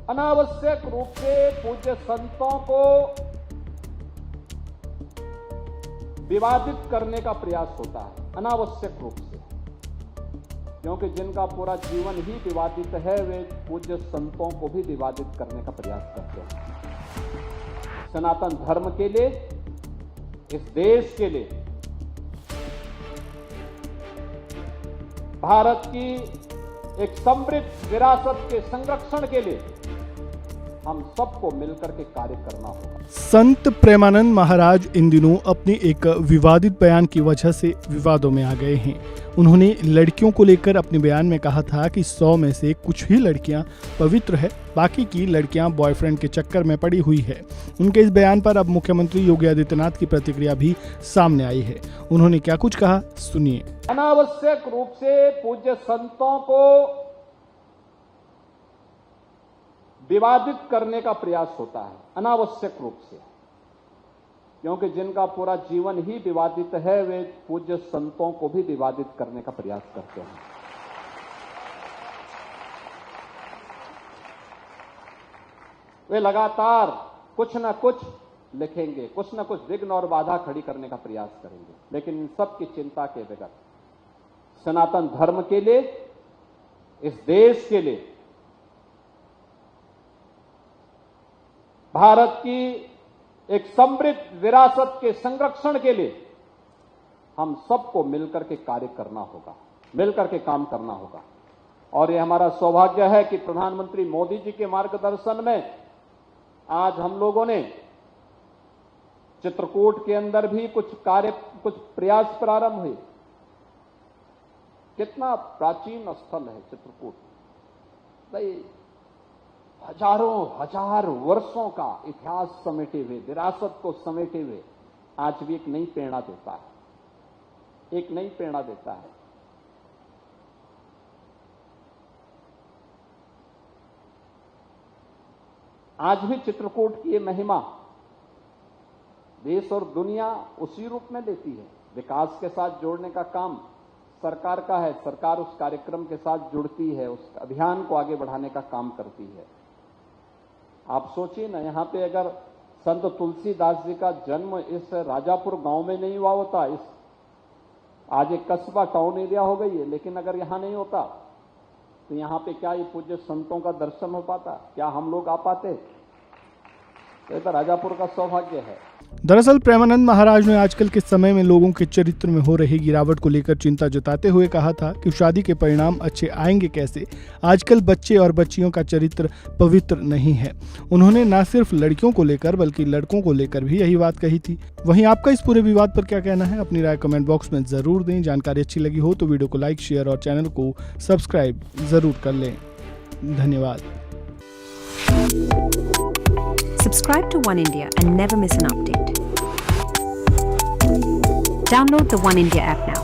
अनावश्यक रूप से पूज्य संतों को विवादित करने का प्रयास होता है, अनावश्यक रूप से, क्योंकि जिनका पूरा जीवन ही विवादित है वे पूज्य संतों को भी विवादित करने का प्रयास करते हैं। सनातन धर्म के लिए, इस देश के लिए, भारत की एक समृद्ध विरासत के संरक्षण के लिए हम सबको मिलकर के कार्य करना होगा। संत प्रेमानंद महाराज इन दिनों अपने एक विवादित बयान की वजह से विवादों में आ गए हैं। उन्होंने लड़कियों को लेकर अपने बयान में कहा था कि 100 में से कुछ ही लड़कियां पवित्र है, बाकी की लड़कियां बॉयफ्रेंड के चक्कर में पड़ी हुई है। उनके इस बयान पर अब मुख्यमंत्री योगी आदित्यनाथ की प्रतिक्रिया भी सामने आई है। उन्होंने क्या कुछ कहा, सुनिए। अनावश्यक रूप से पूज्य संतों को विवादित करने का प्रयास होता है, अनावश्यक रूप से, क्योंकि जिनका पूरा जीवन ही विवादित है वे पूज्य संतों को भी विवादित करने का प्रयास करते हैं। वे लगातार कुछ न कुछ लिखेंगे, कुछ न कुछ विघ्न और बाधा खड़ी करने का प्रयास करेंगे, लेकिन इन सब की चिंता के बगैर सनातन धर्म के लिए, इस देश के लिए, भारत की एक समृद्ध विरासत के संरक्षण के लिए हम सबको मिलकर के कार्य करना होगा, मिलकर के काम करना होगा। और ये हमारा सौभाग्य है कि प्रधानमंत्री मोदी जी के मार्गदर्शन में आज हम लोगों ने चित्रकूट के अंदर भी कुछ प्रयास प्रारंभ हुए। कितना प्राचीन स्थल है चित्रकूट, हजार वर्षों का इतिहास समेटे हुए, विरासत को समेटे हुए आज भी एक नई प्रेरणा देता है, एक नई प्रेरणा देता है। आज भी चित्रकूट की ये महिमा देश और दुनिया उसी रूप में लेती है। विकास के साथ जोड़ने का काम सरकार का है, सरकार उस कार्यक्रम के साथ जुड़ती है, उस अभियान को आगे बढ़ाने का काम करती है। आप सोचिए ना, यहां पे अगर संत तुलसीदास जी का जन्म इस राजापुर गांव में नहीं हुआ होता, इस आज एक कस्बा टाउन एरिया हो गई है, लेकिन अगर यहां नहीं होता तो यहां पे क्या ये पूज्य संतों का दर्शन हो पाता, क्या हम लोग आ पाते? ये तो राजापुर का सौभाग्य है। दरअसल प्रेमानंद महाराज ने आजकल के समय में लोगों के चरित्र में हो रही गिरावट को लेकर चिंता जताते हुए कहा था कि शादी के परिणाम अच्छे आएंगे कैसे। आजकल बच्चे और बच्चियों का चरित्र पवित्र नहीं है। उन्होंने न सिर्फ लड़कियों को लेकर बल्कि लड़कों को लेकर भी यही बात कही थी। वहीं आपका इस पूरे विवाद पर क्या कहना है, अपनी राय कमेंट बॉक्स में जरूर दें। जानकारी अच्छी लगी हो तो वीडियो को लाइक, शेयर और चैनल को सब्सक्राइब जरूर कर लें। धन्यवाद। Subscribe to One India and never miss an update. Download the One India app now.